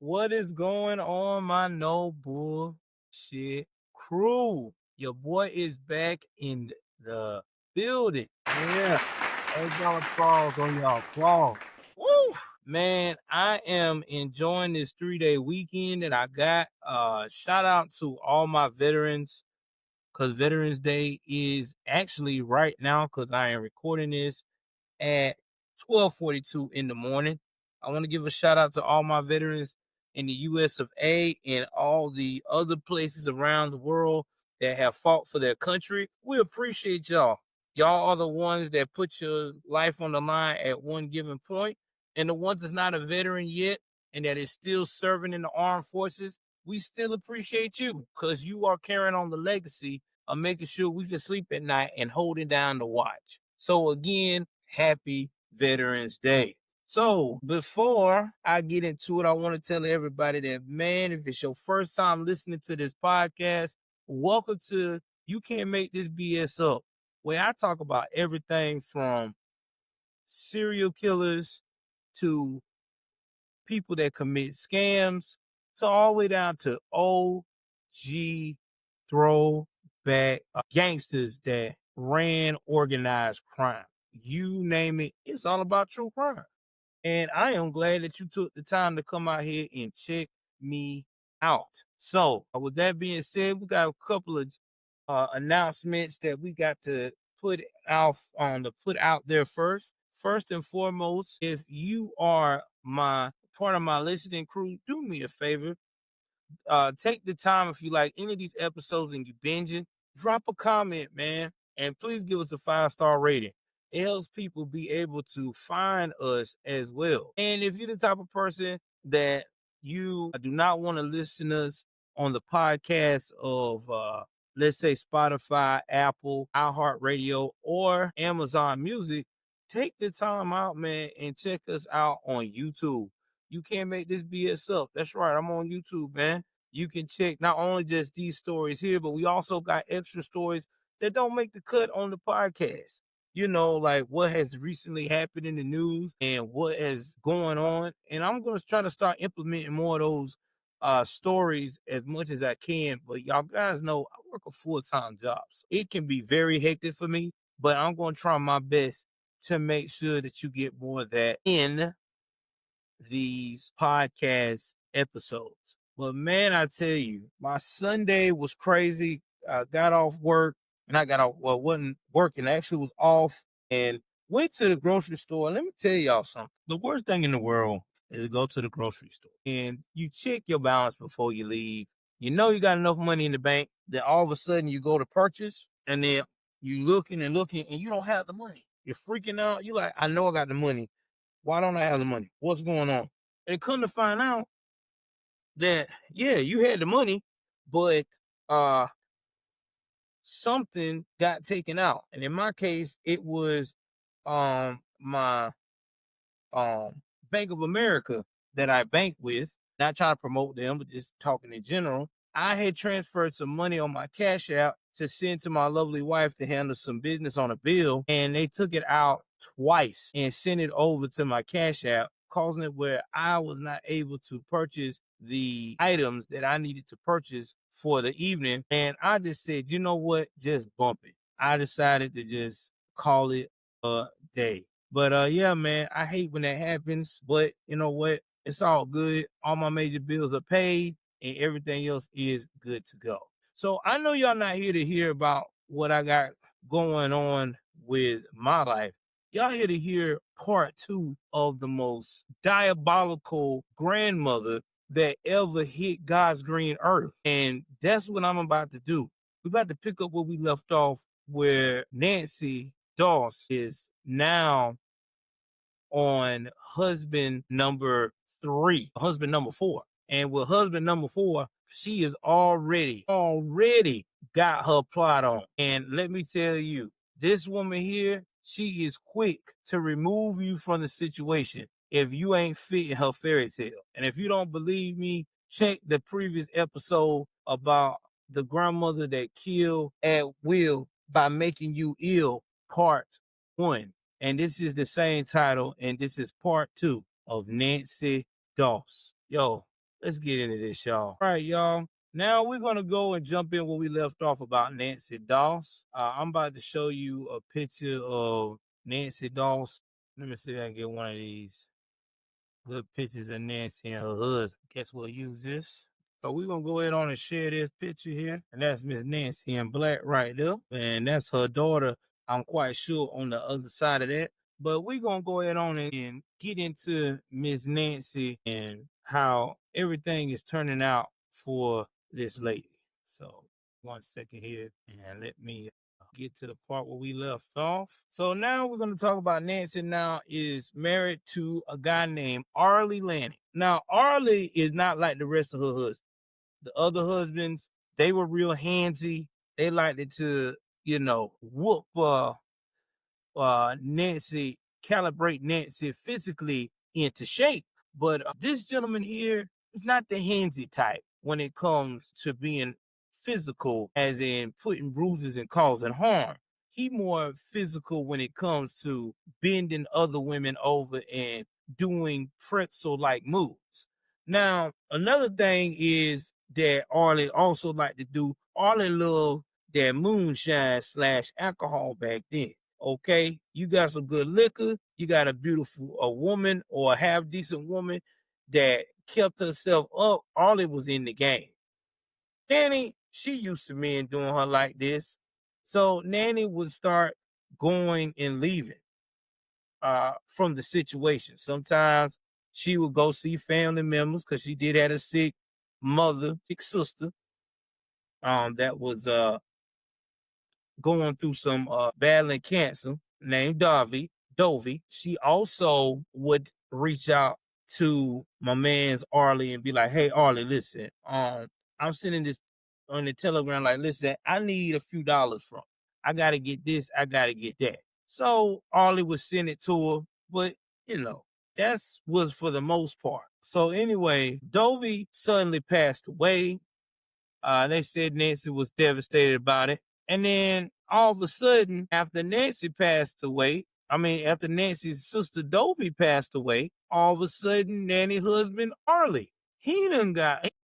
What is going on, my no bullshit crew? Your boy is back in the building. Yeah. Hey, y'all applause on y'all applause. Woo! Man, I am enjoying this 3-day weekend that I got. Shout out to all my veterans, because Veterans Day is actually right now, because I am recording this at 12:42 in the morning. I want to give a shout out to all my veterans in the US of A and all the other places around the world that have fought for their country. We appreciate y'all. Y'all are the ones that put your life on the line at one given point. And the ones that's not a veteran yet and that is still serving in the armed forces, we still appreciate you because you are carrying on the legacy of making sure we can sleep at night and holding down the watch. So again, happy Veterans Day. So before I get into it, I want to tell everybody that, man, if it's your first time listening to this podcast, welcome to You Can't Make This BS Up, where I talk about everything from serial killers to people that commit scams to all the way down to OG throwback gangsters that ran organized crime. You name it, it's all about true crime. And I am glad that you took the time to come out here and check me out. So, with that being said, we got a couple of announcements that we got to put out there first. First and foremost, if you are my part of my listening crew, do me a favor. Take the time, if you like any of these episodes and you binging, drop a comment, man, and please give us a 5-star rating. It helps people be able to find us as well. And if you're the type of person that you do not want to listen to us on the podcast of let's say Spotify, Apple, iHeartRadio, or Amazon Music, take the time out, man, and check us out on YouTube. You can't make this BS up. That's right. I'm on YouTube, man. You can check not only just these stories here, but we also got extra stories that don't make the cut on the podcast. You know, like what has recently happened in the news and what is going on. And I'm going to try to start implementing more of those stories as much as I can. But y'all guys know I work a full-time job. So it can be very hectic for me, but I'm going to try my best to make sure that you get more of that in these podcast episodes. But man, I tell you, my Sunday was crazy. I got off work and I got off, well, wasn't working, actually was off and went to the grocery store. Let me tell y'all something. The worst thing in the world is to go to the grocery store and you check your balance before you leave. You know you got enough money in the bank that all of a sudden you go to purchase and then you looking and you don't have the money. You're freaking out. You're like, I know I got the money. Why don't I have the money? What's going on? And come to find out that, yeah, you had the money, but something got taken out. And in my case, it was my Bank of America that I bank with. Not trying to promote them, but just talking in general. I had transferred some money on my Cash App to send to my lovely wife to handle some business on a bill, and they took it out twice and sent it over to my Cash App, causing it where I was not able to purchase the items that I needed to purchase for the evening. And I just said, you know what? Just bump it. I decided to just call it a day. But yeah, man, I hate when that happens. But you know what? It's all good. All my major bills are paid and everything else is good to go. So I know y'all not here to hear about what I got going on with my life. Y'all here to hear part 2 of the most diabolical grandmother that ever hit God's green earth. And that's what I'm about to do. We're about to pick up where we left off, where Nancy Dawes is now on husband number 4. And with husband number 4, she is already got her plot on. And let me tell you, this woman here, she is quick to remove you from the situation if you ain't fitting her fairy tale. And if you don't believe me, check the previous episode about the grandmother that killed at will by making you ill, part 1. And this is the same title, and this is part 2 of Nancy Dawes. Yo, let's get into this, y'all. All right, y'all. Now we're gonna go and jump in where we left off about Nancy Dawes. I'm about to show you a picture of Nancy Dawes. Let me see if I can get one of these good pictures of Nancy and her husband. Guess we'll use this. So we're gonna go ahead on and share this picture here. And that's Miss Nancy in black right there. And that's her daughter, I'm quite sure, on the other side of that. But we're gonna go ahead on and get into Miss Nancy and how everything is turning out for this lady. So 1 second here and let me get to the part where we left off. So now we're going to talk about Nancy now is married to a guy named Arlie Lanning. Now, Arlie is not like the rest of her husbands. The other husbands, they were real handsy. They liked it to, whoop Nancy, calibrate Nancy physically into shape. But this gentleman here is not the handsy type when it comes to being physical, as in putting bruises and causing harm. He more physical when it comes to bending other women over and doing pretzel-like moves. Now, another thing is that Arlie also like to do. Arlie loved that moonshine / alcohol back then. Okay, you got some good liquor, you got a beautiful woman or a half decent woman that kept herself up. All it was in the game. Nanny, she used to men doing her like this. So Nanny would start going and leaving from the situation. Sometimes she would go see family members because she did have a sick mother, sick sister that was going through some battling cancer named Dovey. She also would reach out to my man's Arlie and be like, hey, Arlie, listen, I'm sending this on the telegram, like, listen, I need a few dollars from. I got to get this, I got to get that. So Arlie would send it to her, but, that's was for the most part. So anyway, Dovey suddenly passed away. They said Nancy was devastated about it. And then all of a sudden, after Nancy's sister Dovey passed away, all of a sudden, Nanny's husband, Arlie, he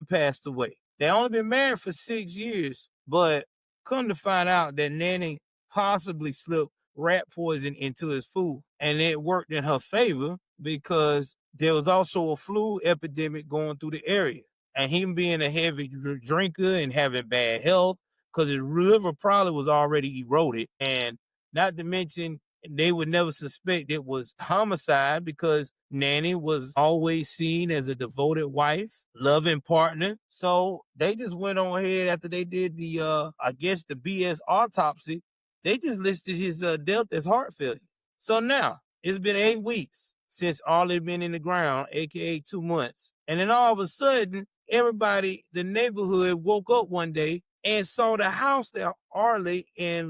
passed away. They only been married for 6 years, but come to find out that Nanny possibly slipped rat poison into his food. And it worked in her favor because there was also a flu epidemic going through the area. And him being a heavy drinker and having bad health, because his liver probably was already eroded. And not to mention, they would never suspect it was homicide because Nanny was always seen as a devoted wife, loving partner. So they just went on ahead after they did the BS autopsy. They just listed his death as heart failure. So now it's been 8 weeks since Arlie been in the ground, aka 2 months. And then all of a sudden, everybody, the neighborhood woke up one day and saw the house that Arlie and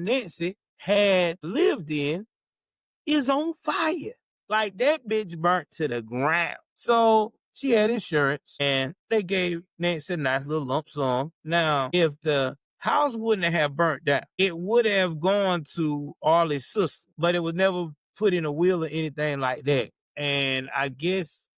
Nancy had lived in is on fire. Like that bitch burnt to the ground. So she had insurance and they gave Nancy a nice little lump sum. Now, if the house wouldn't have burnt down, it would have gone to Arlie's sister, but it was never put in a will or anything like that. And I guess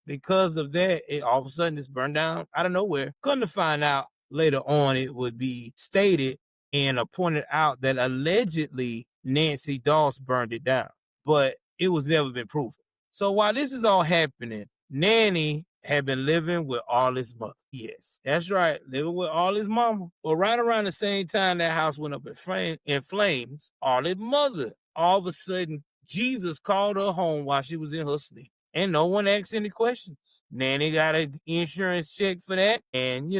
because of that, it all of a sudden it's burned down out of nowhere. Couldn't to find out later on it would be stated and pointed out that allegedly Nancy Dawes burned it down, but it was never been proven. So while this is all happening, Nanny had been living with Arlie's mother. Yes, that's right, living with Arlie's mama. But right around the same time that house went up in flames, Arlie's mother, all of a sudden, Jesus called her home while she was in her sleep. And no one asked any questions. Nanny got an insurance check for that. And,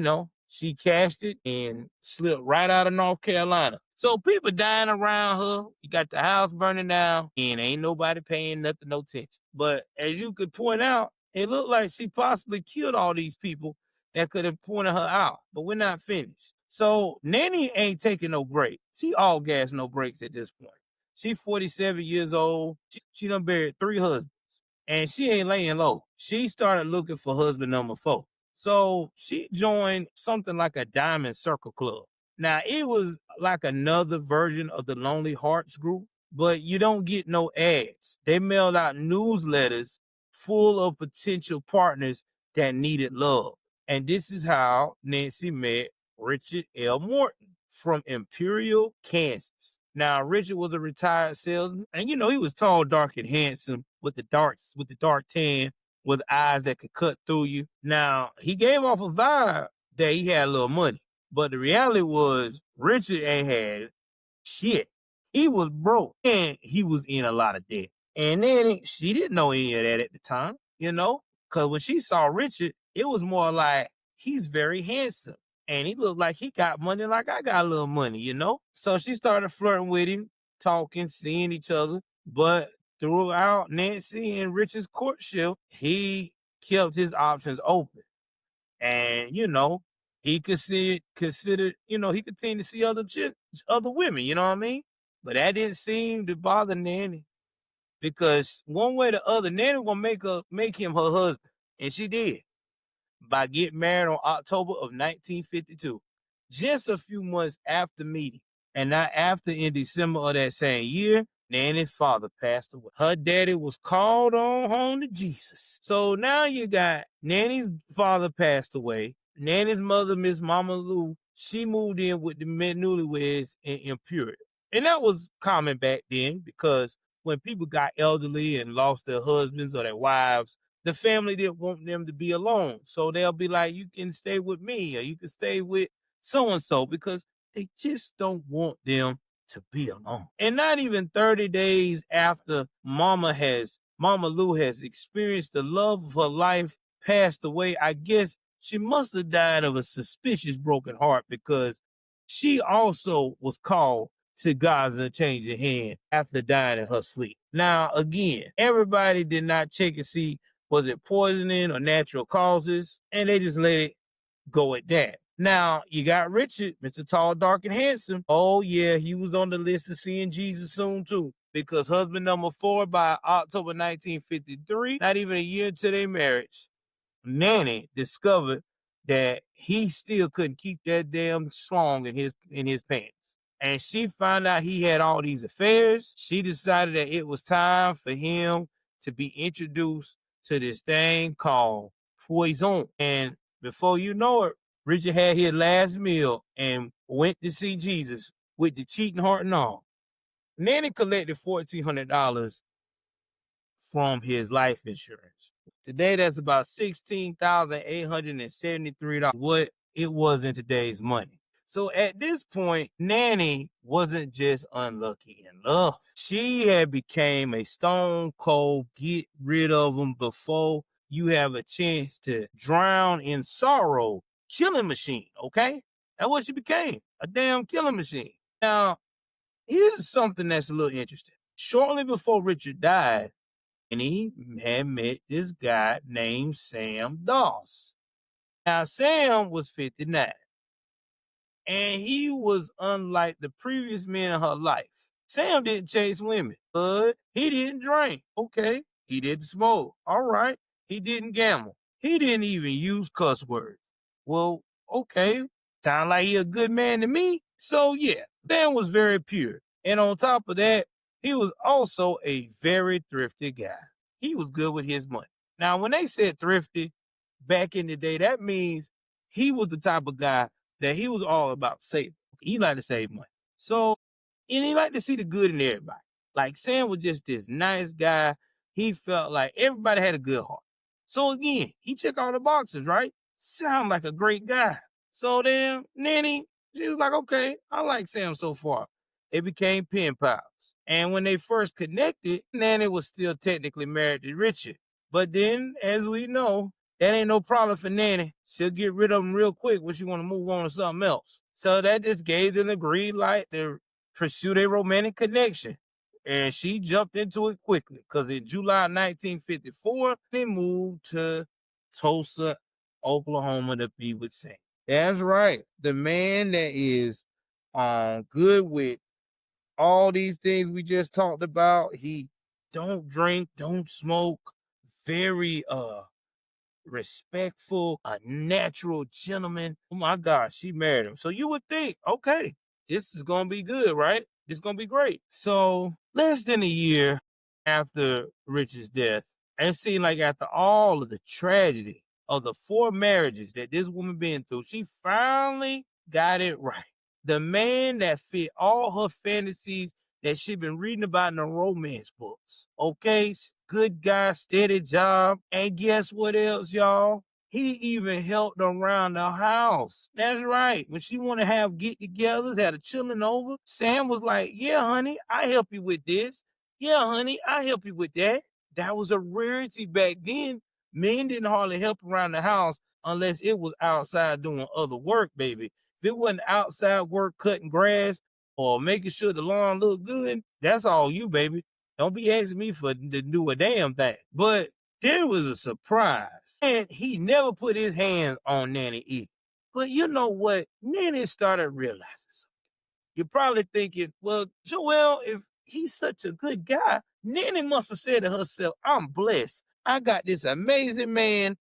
she cashed it and slipped right out of North Carolina. So people dying around her. You got the house burning down and ain't nobody paying nothing, no attention. But as you could point out, it looked like she possibly killed all these people that could have pointed her out. But we're not finished. So Nanny ain't taking no break. She all gas, no breaks at this point. She 47 years old. She done buried 3 husbands. And she ain't laying low. She started looking for husband number 4. So she joined something like a Diamond Circle Club. Now, it was like another version of the Lonely Hearts group, but you don't get no ads. They mailed out newsletters full of potential partners that needed love. And this is how Nancy met Richard L. Morton from Imperial, Kansas. Now, Richard was a retired salesman, and he was tall, dark, and handsome with the dark tan, with eyes that could cut through you. Now, he gave off a vibe that he had a little money, but the reality was Richard ain't had shit. He was broke and he was in a lot of debt. And then she didn't know any of that at the time, because when she saw Richard, it was more like he's very handsome and he looked like he got money like I got a little money. So she started flirting with him, talking, seeing each other. But throughout Nancy and Richard's courtship, he kept his options open. And, he considered, he continued to see other women, you know what I mean? But that didn't seem to bother Nanny, because one way or the other, Nanny was gonna make him her husband. And she did, by getting married on October of 1952, just a few months after meeting. And not after, in December of that same year, Nanny's father passed away. Her daddy was called on home to Jesus. So now you got Nanny's father passed away. Nanny's mother, Miss Mama Lou, she moved in with the newlyweds in Imperial. And that was common back then, because when people got elderly and lost their husbands or their wives, the family didn't want them to be alone. So they'll be like, you can stay with me or you can stay with so-and-so, because they just don't want them to be alone. And not even 30 days after Mama Lou has experienced the love of her life, passed away, I guess she must have died of a suspicious broken heart, because she also was called to God's unchanging hand after dying in her sleep. Now, again, everybody did not check and see, was it poisoning or natural causes, and they just let it go at that. Now, you got Richard, Mr. Tall, Dark, and Handsome. Oh, yeah, he was on the list of seeing Jesus soon, too, because husband number 4 by October 1953, not even a year into their marriage, Nanny discovered that he still couldn't keep that damn schlong in his pants. And she found out he had all these affairs. She decided that it was time for him to be introduced to this thing called poison. And before you know it, Richard had his last meal and went to see Jesus with the cheating heart and all. Nanny collected $1,400 from his life insurance. Today, that's about $16,873, what it was in today's money. So at this point, Nanny wasn't just unlucky in love. She had became a stone cold get rid of him before you have a chance to drown in sorrow killing machine, okay? That's what she became, a damn killing machine. Now, here's something that's a little interesting. Shortly before Richard died, he had met this guy named Sam Dawes. Now, Sam was 59, and he was unlike the previous men in her life. Sam didn't chase women, but he didn't drink. Okay. He didn't smoke. All right. He didn't gamble. He didn't even use cuss words. Well, okay. Sound like he a good man to me. So yeah, Sam was very pure. And on top of that, he was also a very thrifty guy. He was good with his money. Now, when they said thrifty back in the day, that means he was the type of guy that he was all about saving. He liked to save money. So, and he liked to see the good in everybody. Like, Sam was just this nice guy. He felt like everybody had a good heart. So again, he checked all the boxes, right? Sound like a great guy. So then Nanny, she was like, okay, I like Sam so far. They became pen pals. And when they first connected, Nanny was still technically married to Richard. But then, as we know, that ain't no problem for Nanny. She'll get rid of him real quick when she want to move on to something else. So that just gave them the green light to pursue their romantic connection. And she jumped into it quickly, because in July 1954, they moved to Tulsa, Oklahoma to be with Sam. That's right. The man that is good with all these things we just talked about. He don't drink, don't smoke, very respectful, a natural gentleman. Oh my gosh, she married him. So you would think, okay, this is gonna be good, right? This is gonna be great. So less than a year after Richard's death, And it seemed like after all of the tragedy of the 4 marriages that this woman been through, she finally got it right. The man that fit all her fantasies that she been reading about in the romance books. Okay, good guy, steady job. And guess what else, y'all? He even helped around the house. That's right. When she want to have get-togethers, had a chilling over, Sam was like, yeah, honey, I help you with this. Yeah, honey, I help you with that. That was a rarity back then. Men didn't hardly help around the house unless it was outside doing other work, baby. If it wasn't outside work, cutting grass or making sure the lawn looked good, that's all you, baby. Don't be asking me to do a damn thing. But there was a surprise. And he never put his hands on Nanny either. But you know what? Nanny started realizing something. You're probably thinking, well, Joel, if he's such a good guy, Nanny must have said to herself, I'm blessed. I got this amazing man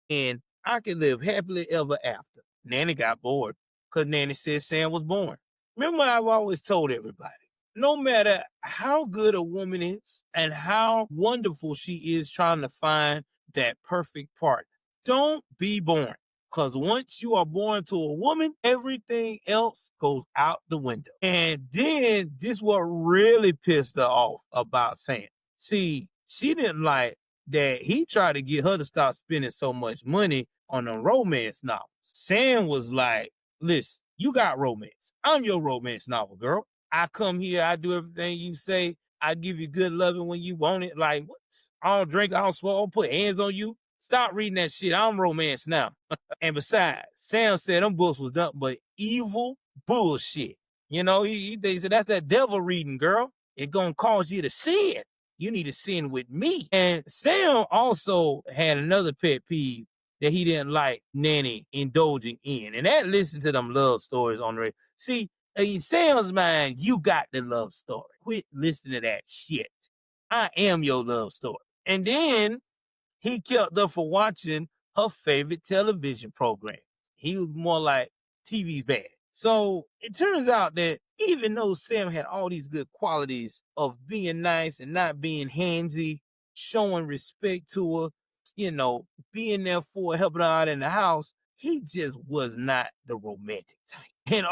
and I can live happily ever after. Nanny got bored because Nanny said Sam was born. Remember, I've always told everybody, no matter how good a woman is and how wonderful she is trying to find that perfect partner, don't be born. Because once you are born to a woman, everything else goes out the window. And then this what really pissed her off about Sam. See, she didn't like that he tried to get her to stop spending so much money on a romance novel. Sam was like, listen, you got romance. I'm your romance novel, girl. I come here, I do everything you say. I give you good loving when you want it. Like, what? I don't drink, I don't smoke, I don't put hands on you. Stop reading that shit. I'm romance now. And besides, Sam said them books was nothing but evil bullshit. You know, he said, that's that devil reading, girl. It's going to cause you to sin. You need to sin with me. And Sam also had another pet peeve that he didn't like Nanny indulging in. And that listen to them love stories on the radio. See, in Sam's mind, you got the love story. Quit listening to that shit. I am your love story. And then he kept her for watching her favorite television program. He was more like TV's bad. So it turns out that even though Sam had all these good qualities of being nice and not being handsy, showing respect to her, you know, being there for her, helping her out in the house, he just was not the romantic type. And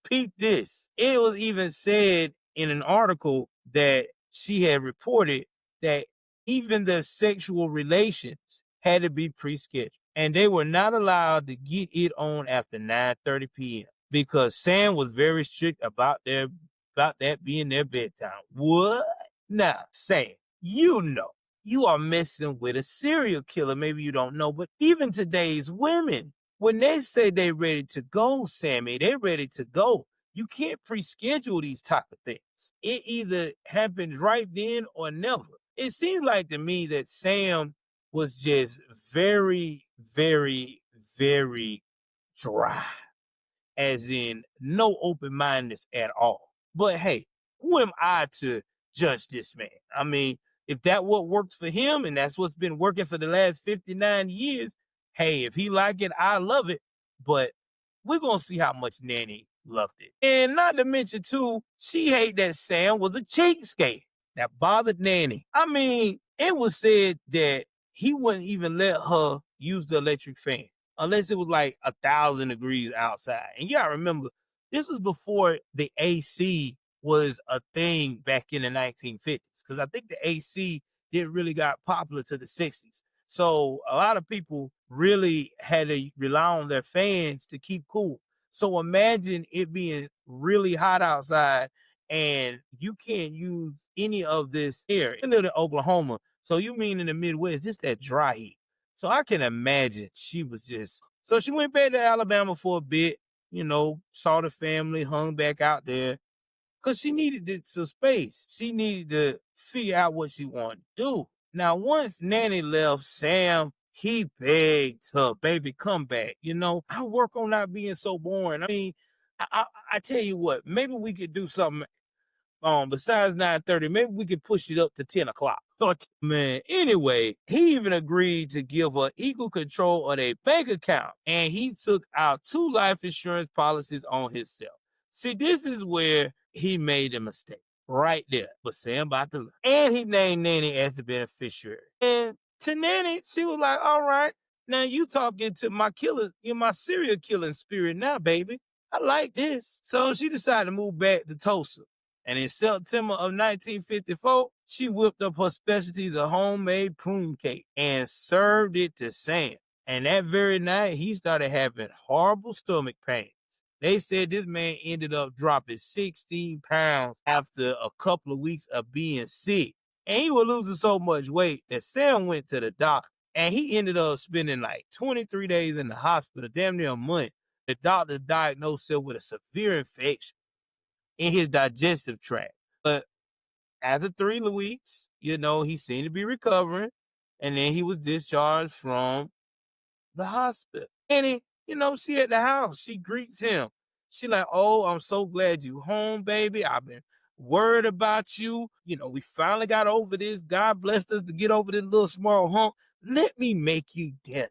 peep this. It was even said in an article that she had reported that even their sexual relations had to be pre-scheduled. And they were not allowed to get it on after 9:30 p.m. because Sam was very strict about that being their bedtime. What? Now, Sam, you know, you are messing with a serial killer. Maybe you don't know, but even today's women, when they say they're ready to go, Sammy, they're ready to go. You can't pre-schedule these type of things. It either happens right then or never. It seems like to me that Sam was just very, very, very dry, as in no open-mindedness at all. But hey, who am I to judge this man? I mean, if that what works for him and that's what's been working for the last 59 years, hey, if he like it, I love it. But we're going to see how much Nanny loved it. And not to mention, too, she hated that Sam was a cheapskate. That bothered Nanny. I mean, it was said that he wouldn't even let her use the electric fan unless it was like 1,000 degrees outside. And you gotta remember, this was before the AC was a thing back in the 1950s, because I think the AC didn't really got popular to the 60s. So a lot of people really had to rely on their fans to keep cool. So imagine it being really hot outside and you can't use any of this air. You live in Oklahoma, so you mean in the Midwest, just that dry heat. So I can imagine she was just, so she went back to Alabama for a bit, you know, saw the family, hung back out there, because she needed some space. She needed to figure out what she wanted to do. Now, once Nanny left, Sam, he begged her, baby, come back. You know, I work on not being so boring. I mean, I tell you what, maybe we could do something besides 9:30, maybe we could push it up to 10 o'clock. Man, anyway, he even agreed to give her equal control of their bank account, and he took out 2 life insurance policies on himself. See, this is where he made a mistake. Right there. But Sam about to learn. And he named Nanny as the beneficiary. And to Nanny, she was like, all right, now you talking to my killer, you're my serial killing spirit now, baby. I like this. So she decided to move back to Tulsa. And in September of 1954, she whipped up her specialties of homemade prune cake and served it to Sam. And that very night, he started having horrible stomach pains. They said this man ended up dropping 16 pounds after a couple of weeks of being sick. And he was losing so much weight that Sam went to the doctor. And he ended up spending like 23 days in the hospital, damn near a month. The doctor diagnosed him with a severe infection in his digestive tract. But after 3 weeks, he seemed to be recovering. And then he was discharged from the hospital. And she at the house. She greets him. She like, oh, I'm so glad you home, baby. I've been worried about you. We finally got over this. God blessed us to get over this little small hump. Let me make you dinner.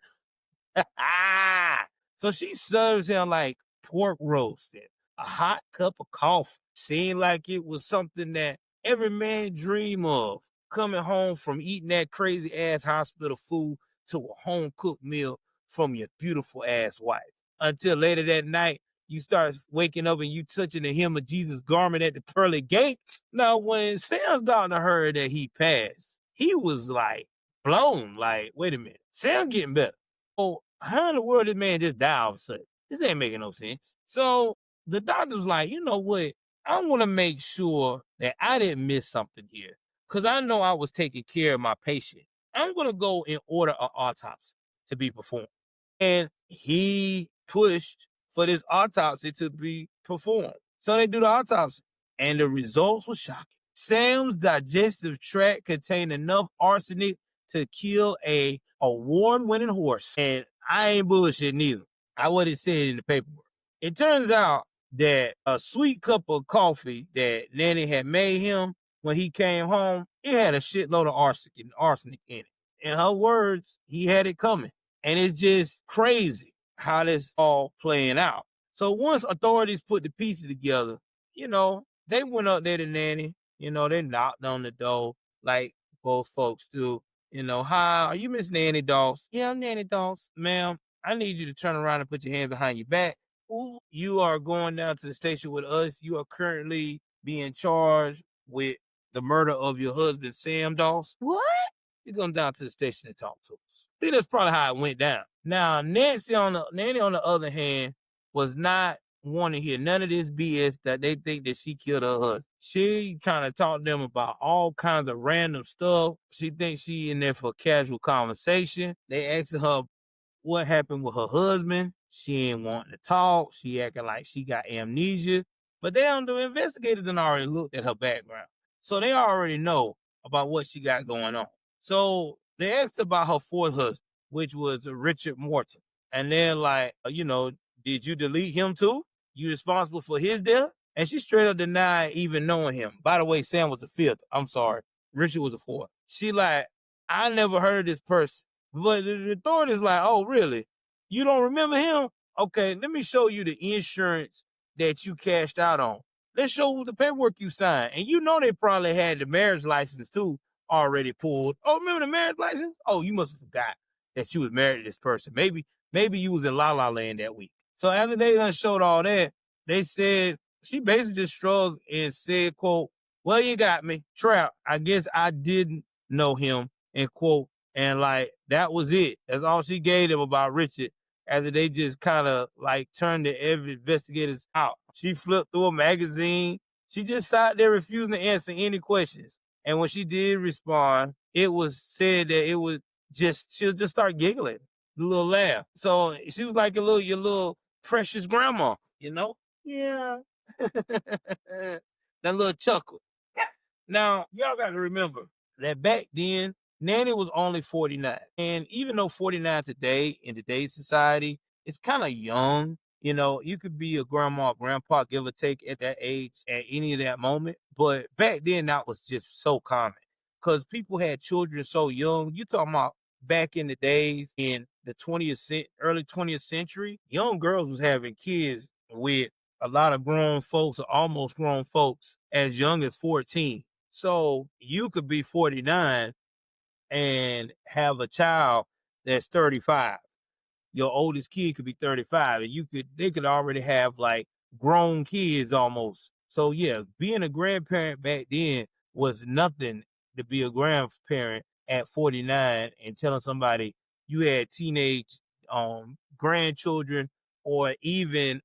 So she serves him like pork roast and a hot cup of coffee. Seemed like it was something that every man dream of. Coming home from eating that crazy ass hospital food to a home cooked meal from your beautiful ass wife. Until later that night, you start waking up and you touching the hem of Jesus' garment at the pearly gates. Now, when Sam's daughter heard that he passed, he was like blown. Like, wait a minute, Sam getting better. Oh, how in the world did man just die all of a sudden? This ain't making no sense. So the doctor was like, you know what? I want to make sure that I didn't miss something here. Because I know I was taking care of my patient. I'm going to go and order an autopsy to be performed. And he pushed for this autopsy to be performed. So they do the autopsy. And the results were shocking. Sam's digestive tract contained enough arsenic to kill a award-winning horse. And I ain't bullshit neither. I what it said in the paperwork. It turns out that a sweet cup of coffee that Nanny had made him when he came home, it had a shitload of arsenic in it. In her words, he had it coming. And it's just crazy how this all playing out. So once authorities put the pieces together, they went up there to Nanny. They knocked on the door like both folks do. Hi, are you Miss Nanny Dawes? Yeah, I'm Nanny Dawes. Ma'am, I need you to turn around and put your hands behind your back. Ooh, you are going down to the station with us. You are currently being charged with the murder of your husband, Sam Dawes. What? You're going down to the station to talk to us. I think that's probably how it went down. Now, Nanny on the other hand, was not wanting to hear none of this BS that they think that she killed her husband. She trying to talk to them about all kinds of random stuff. She thinks she in there for casual conversation. They asked her what happened with her husband. She ain't wanting to talk. She acting like she got amnesia. But the investigators done already looked at her background. So they already know about what she got going on. So they asked about her fourth husband, which was Richard Morton. And they're like, did you delete him too? You responsible for his death? And she straight up denied even knowing him. By the way, Sam was the fifth. I'm sorry. Richard was the fourth. She like, I never heard of this person. But the authorities like, oh, really? You don't remember him? Okay, let me show you the insurance that you cashed out on. Let's show the paperwork you signed. And they probably had the marriage license too already pulled. Oh, remember the marriage license? Oh, you must have forgot that you was married to this person. Maybe you was in La La Land that week. So after they done showed all that, they said, she basically just shrugged and said, quote, well, you got me. Trap. I guess I didn't know him, end quote. And like, that was it. That's all she gave them about Richard after they just kind of like turned the investigators out. She flipped through a magazine. She just sat there refusing to answer any questions. And when she did respond, it was said that she'll just start giggling, a little laugh. So she was like your little precious grandma, Yeah. That little chuckle. Now, y'all got to remember that back then, Nanny was only 49. And even though 49 today, in today's society, it's kind of young. You could be a grandma or grandpa, give or take, at that age, at any of that moment. But back then, that was just so common because people had children so young. You talking about back in the days in the early 20th century, young girls was having kids with a lot of grown folks or almost grown folks as young as 14. So you could be 49 and have a child that's 35. Your oldest kid could be 35, and they could already have like grown kids almost. So yeah, being a grandparent back then was nothing to be a grandparent at 49 and telling somebody you had teenage grandchildren or even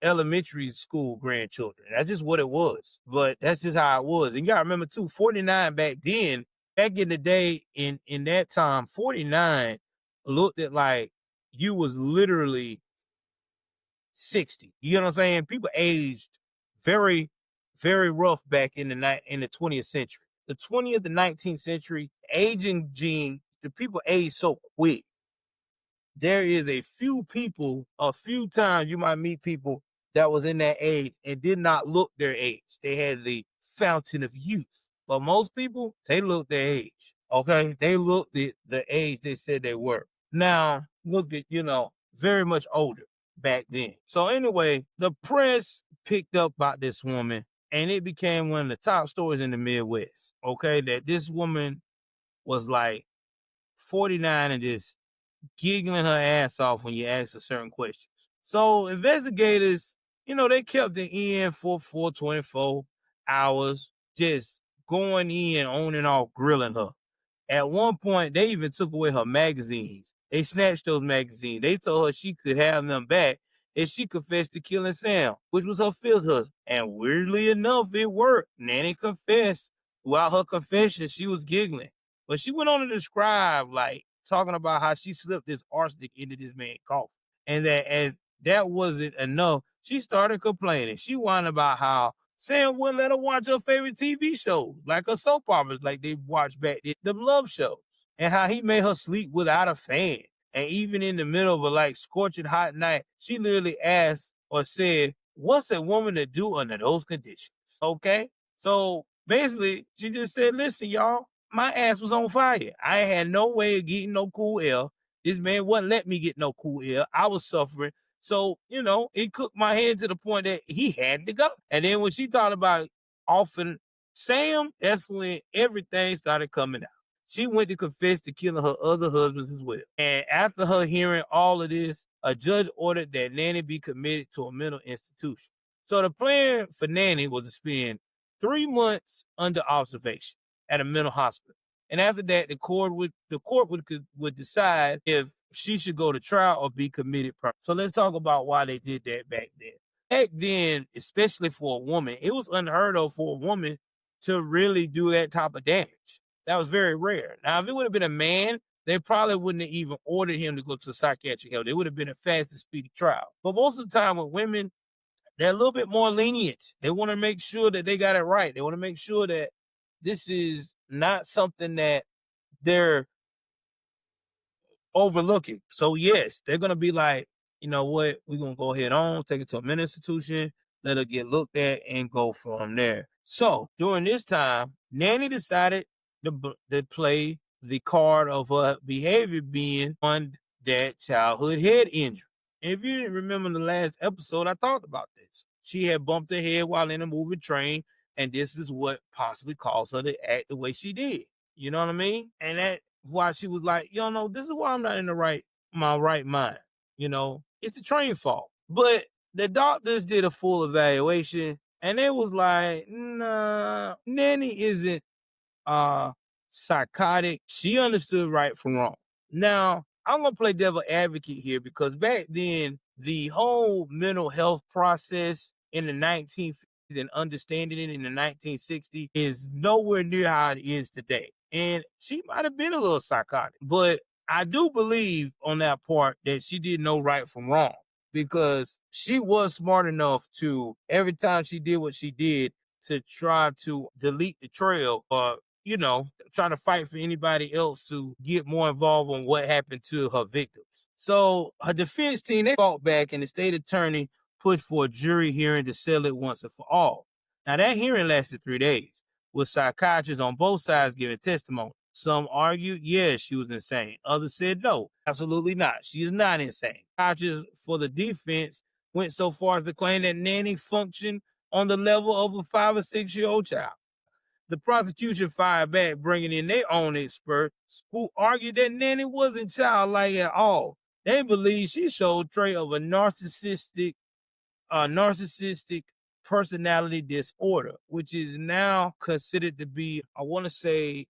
elementary school grandchildren. That's just what it was. But that's just how it was. And you gotta remember too, 49 back then, back in the day, in that time, 49 looked at like you was literally 60. You know what I'm saying? People aged very, very rough back in the 20th century. The 20th and 19th century, aging gene, the people age so quick. There is a few times you might meet people that was in that age and did not look their age. They had the fountain of youth. But most people, they look their age. Okay? They looked at the age they said they were. Now, look at, very much older back then. So anyway, the press picked up about this woman and it became one of the top stories in the Midwest. Okay? That this woman was like 49 and just giggling her ass off when you ask her certain questions. So investigators, they kept it in for 24 hours, just going in on and off, grilling her. At one point, they even took away her magazines. They snatched those magazines. They told her she could have them back if she confessed to killing Sam, which was her fifth husband. And weirdly enough, it worked. Nanny confessed. Throughout her confession, she was giggling. But she went on to describe, like, talking about how she slipped this arsenic into this man's coffee. And that as that wasn't enough, she started complaining. She whined about how Sam wouldn't let her watch her favorite TV shows, like her soap operas, like they watched back then, them love shows, and how he made her sleep without a fan. And even in the middle of a like scorching hot night, she literally asked or said, "What's a woman to do under those conditions?" Okay, so basically, she just said, "Listen, y'all, my ass was on fire. I had no way of getting no cool air. This man wouldn't let me get no cool air. I was suffering." So, it cooked my head to the point that he had to go. And then when she thought about offing Sam, that's when everything started coming out. She went to confess to killing her other husbands as well. And after her hearing all of this, a judge ordered that Nanny be committed to a mental institution. So the plan for Nanny was to spend 3 months under observation at a mental hospital. And after that, the court would decide if she should go to trial or be committed. So let's talk about why they did that back then. Back then, especially for a woman, it was unheard of for a woman to really do that type of damage. That was very rare. Now, if it would have been a man, they probably wouldn't have even ordered him to go to psychiatric help. It would have been a fast and speedy trial. But most of the time with women, they're a little bit more lenient. They want to make sure that they got it right. They want to make sure that this is not something that they're overlooking. So yes, they're gonna be like, you know what, we're gonna go ahead on, take it to a mental institution, let her get looked at, and go from there. So during this time, Nanny decided to play the card of her behavior being on that childhood head injury. And if you didn't remember in the last episode, I talked about this. She had bumped her head while in a moving train, and this is what possibly caused her to act the way she did. You know what I mean? And that why she was like, this is why I'm not in my right mind. It's a train fault. But the doctors did a full evaluation and they was like, nah, Nanny isn't psychotic. She understood right from wrong. Now, I'm gonna play devil advocate here because back then the whole mental health process in the 1950s and understanding it in the 1960s is nowhere near how it is today. And she might have been a little psychotic, but I do believe on that part that she did know right from wrong because she was smart enough to, every time she did what she did, to try to delete the trail or trying to fight for anybody else to get more involved on what happened to her victims. So her defense team, they fought back and the state attorney pushed for a jury hearing to settle it once and for all. Now that hearing lasted 3 days with psychiatrists on both sides giving testimony. Some argued, yes, she was insane. Others said, no, absolutely not. She is not insane. Psychiatrists for the defense went so far as to claim that Nanny functioned on the level of a 5 or 6 year old child. The prosecution fired back, bringing in their own experts who argued that Nanny wasn't childlike at all. They believe she showed trait of a narcissistic personality disorder, which is now considered to be, I want to say,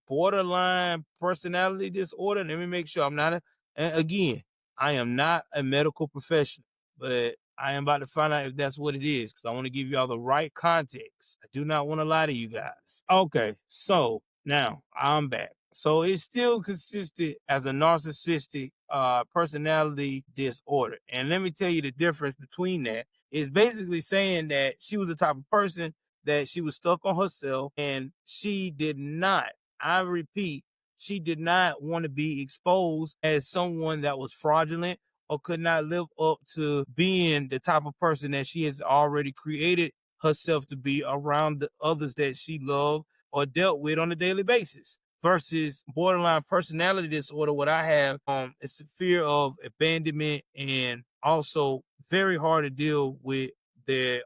borderline personality disorder. Let me make sure I'm not again, I am not a medical professional, but I am about to find out if that's what it is, because I want to give y'all the right context. I do not want to lie to you guys. Okay, so now I'm back. So it's still consisted as a narcissistic personality disorder. And let me tell you the difference between that. It's basically saying that she was the type of person that she was stuck on herself, and she did not, I repeat, she did not want to be exposed as someone that was fraudulent or could not live up to being the type of person that she has already created herself to be around the others that she loved or dealt with on a daily basis. Versus borderline personality disorder, what I have, it's a fear of abandonment and also very hard to deal with their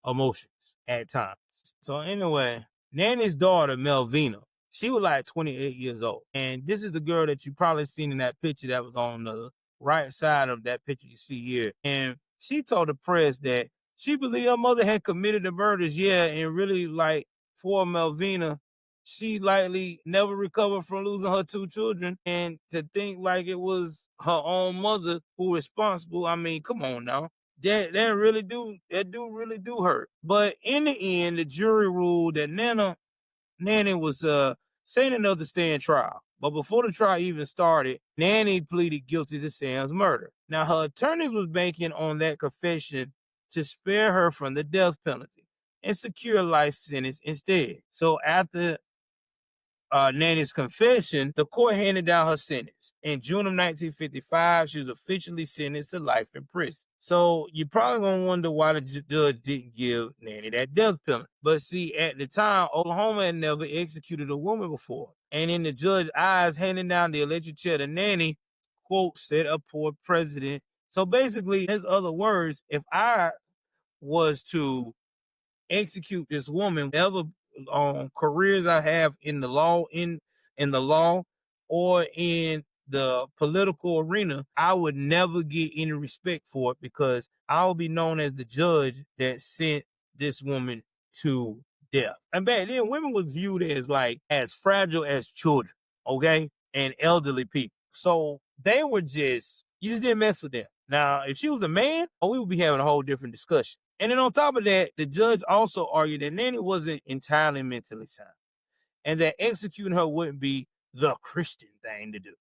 emotions at times. So anyway, Nanny's daughter, Melvina, she was like 28 years old. And this is the girl that you probably seen in that picture that was on the right side of that picture you see here. And she told the press that she believed her mother had committed the murders, and really, like, poor Melvina, she likely never recovered from losing her 2 children. And to think like it was her own mother who was responsible, I mean, come on now. That really do hurt. But in the end, the jury ruled that Nanny was sane enough to stand trial. But before the trial even started, Nanny pleaded guilty to Sam's murder. Now, her attorneys was banking on that confession to spare her from the death penalty and secure a life sentence instead. So after Nanny's confession, the court handed down her sentence. In June of 1955, she was officially sentenced to life in prison. So you're probably going to wonder why the judge didn't give Nanny that death penalty. But see, at the time, Oklahoma had never executed a woman before. And in the judge's eyes, handing down the electric chair to Nanny, quote, set a poor precedent. So basically, in other words, if I was to execute this woman, whatever careers I have in the law, in the law or in the political arena, I would never get any respect for it, because I will be known as the judge that sent this woman to death. And back then, women was viewed as fragile as children, okay, and elderly people. So they were you just didn't mess with them. Now, if she was a man, we would be having a whole different discussion. And then on top of that, the judge also argued that Nanny wasn't entirely mentally sound, and that executing her wouldn't be the Christian thing to do.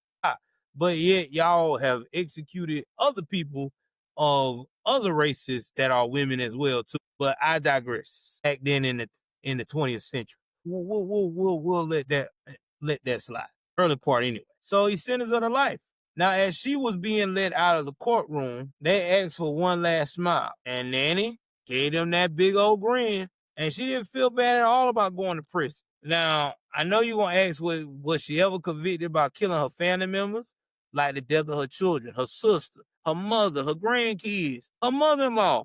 But yet y'all have executed other people of other races that are women as well too. But I digress. Back then in the 20th century, we'll let that slide. Early part anyway. So he sentenced her to life. Now, as she was being let out of the courtroom, they asked for one last smile, and Nanny gave them that big old grin, and she didn't feel bad at all about going to prison. Now, I know you're going to ask, was she ever convicted about killing her family members? Like the death of her children, her sister, her mother, her grandkids, her mother-in-law,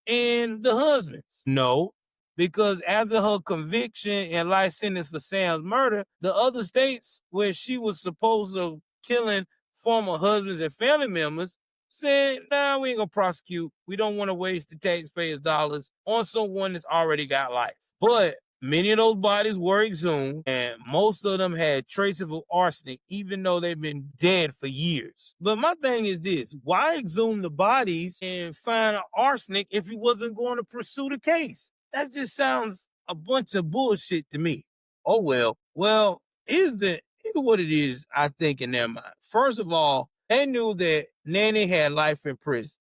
and the husbands? No, because after her conviction and life sentence for Sam's murder, the other states where she was supposed to killing former husbands and family members said, nah, we ain't gonna prosecute. We don't want to waste the taxpayers' dollars on someone that's already got life. But many of those bodies were exhumed, and most of them had traces of arsenic, even though they've been dead for years. But my thing is this: why exhume the bodies and find arsenic if he wasn't going to pursue the case? That just sounds a bunch of bullshit to me. Oh well. Well, here's what it is, I think, in their mind. First of all, they knew that Nanny had life in prison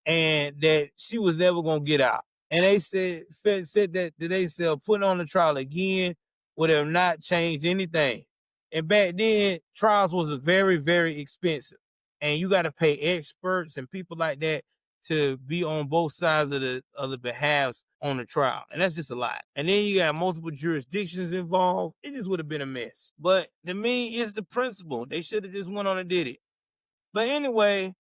and that she was never gonna get out. And they said that they said putting on the trial again would have not changed anything. And back then, trials was very, very expensive, and you got to pay experts and people like that to be on both sides of the behalves on the trial, and that's just a lot. And then you got multiple jurisdictions involved. It just would have been a mess. But to me, it's the principle. They should have just went on and did it. But anyway,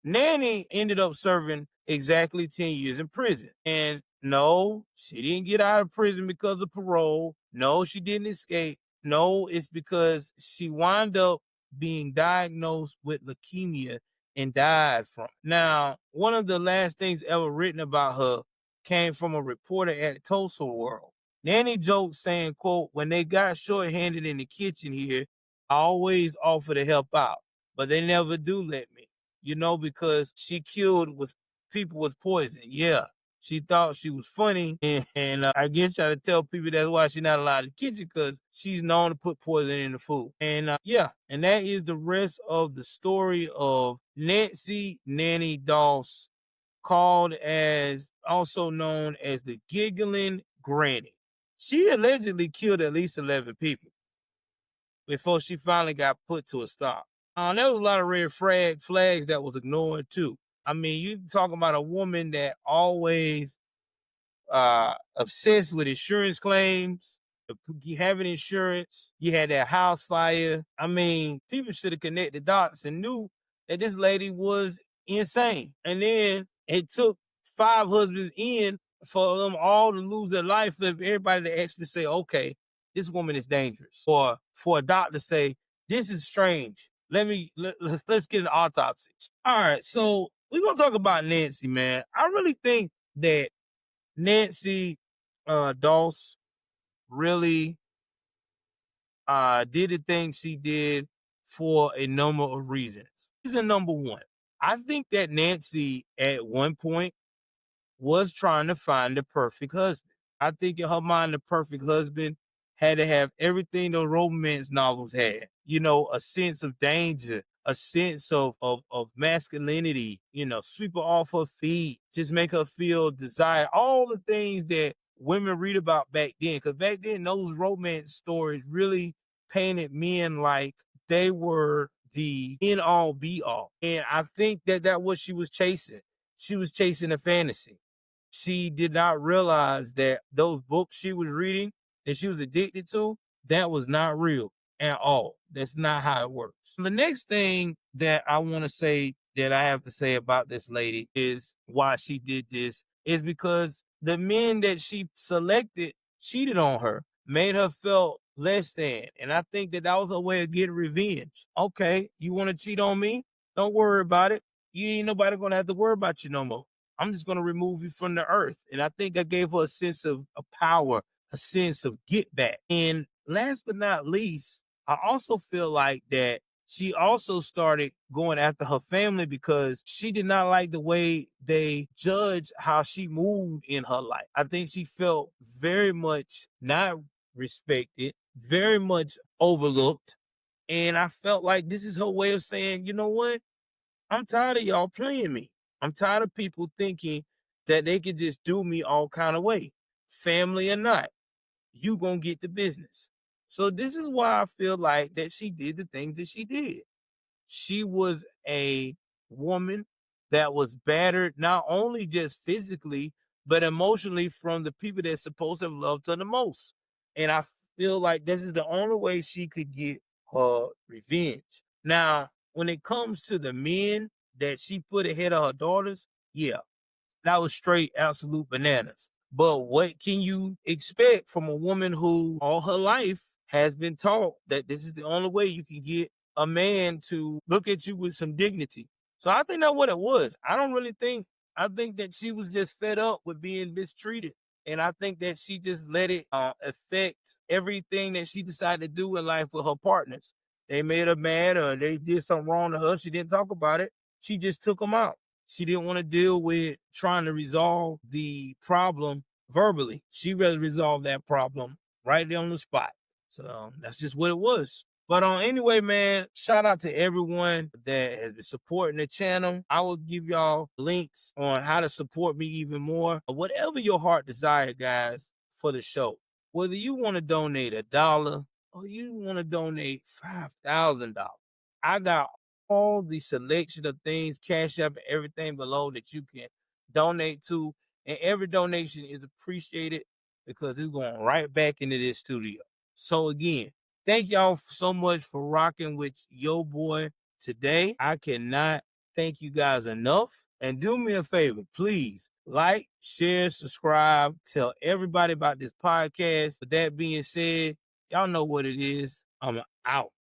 Nanny ended up serving exactly 10 years in prison. And no, she didn't get out of prison because of parole. No, she didn't escape. No, it's because she wound up being diagnosed with leukemia and died from it. Now, one of the last things ever written about her came from a reporter at Tulsa World. Nanny joked saying, quote, when they got shorthanded in the kitchen here, I always offer to help out, but they never do let me, because she killed with people with poison. Yeah. She thought she was funny, and I guess try to tell people that's why she's not allowed in the kitchen, because she's known to put poison in the food. And yeah, and that is the rest of the story of Nanny Dawes, called as also known as the Giggling Granny. She allegedly killed at least 11 people before she finally got put to a stop. There was a lot of red flags that was ignored too. I mean, you talking about a woman that always obsessed with insurance claims, having insurance. You had that house fire. I mean, people should have connected dots and knew that this lady was insane. And then it took 5 husbands in for them all to lose their life, for everybody to actually say, okay, this woman is dangerous. Or for a doctor to say, this is strange. Let's get an autopsy. All right, so we're gonna talk about Nancy, man. I really think that Nancy Dawes really did the thing she did for a number of reasons. Reason number one, I think that Nancy at one point was trying to find the perfect husband. I think in her mind, the perfect husband had to have everything the romance novels had. A sense of danger, a sense of masculinity, sweep her off her feet, just make her feel desire, all the things that women read about back then. Because back then, those romance stories really painted men like they were the end all be all. And I think that that's what she was chasing. She was chasing a fantasy. She did not realize that those books she was reading that she was addicted to, that was not real at all. That's not how it works. The next thing that I want to say that I have to say about this lady is why she did this is because the men that she selected cheated on her, made her feel less than. And I think that was a way of getting revenge. Okay, you want to cheat on me? Don't worry about it. You ain't nobody going to have to worry about you no more. I'm just going to remove you from the earth. And I think that gave her a sense of power, a sense of get back. And last but not least, I also feel like that she also started going after her family because she did not like the way they judged how she moved in her life. I think she felt very much not respected, very much overlooked. And I felt like this is her way of saying, you know what? I'm tired of y'all playing me. I'm tired of people thinking that they can just do me all kind of way, family or not. You gonna get the business. So this is why I feel like that she did the things that she did. She was a woman that was battered not only just physically but emotionally from the people that's supposed to have loved her the most. And I feel like this is the only way she could get her revenge. Now, when it comes to the men that she put ahead of her daughters, yeah, that was straight absolute bananas. But what can you expect from a woman who all her life has been taught that this is the only way you can get a man to look at you with some dignity? So I think that's what it was. I think that she was just fed up with being mistreated. And I think that she just let it affect everything that she decided to do in life with her partners. They made her mad or they did something wrong to her. She didn't talk about it. She just took them out. She didn't want to deal with trying to resolve the problem verbally. She rather resolve that problem right there on the spot. So that's just what it was. But anyway, man, shout out to everyone that has been supporting the channel. I will give y'all links on how to support me even more. Whatever your heart desire, guys, for the show. Whether you want to donate $1 or you want to donate $5,000, I got all the selection of things, Cash App, and everything below that you can donate to. And every donation is appreciated because it's going right back into this studio. So again, thank y'all so much for rocking with yo boy today. I cannot thank you guys enough. And do me a favor, please like, share, subscribe, tell everybody about this podcast. With that being said, y'all know what it is. I'm out.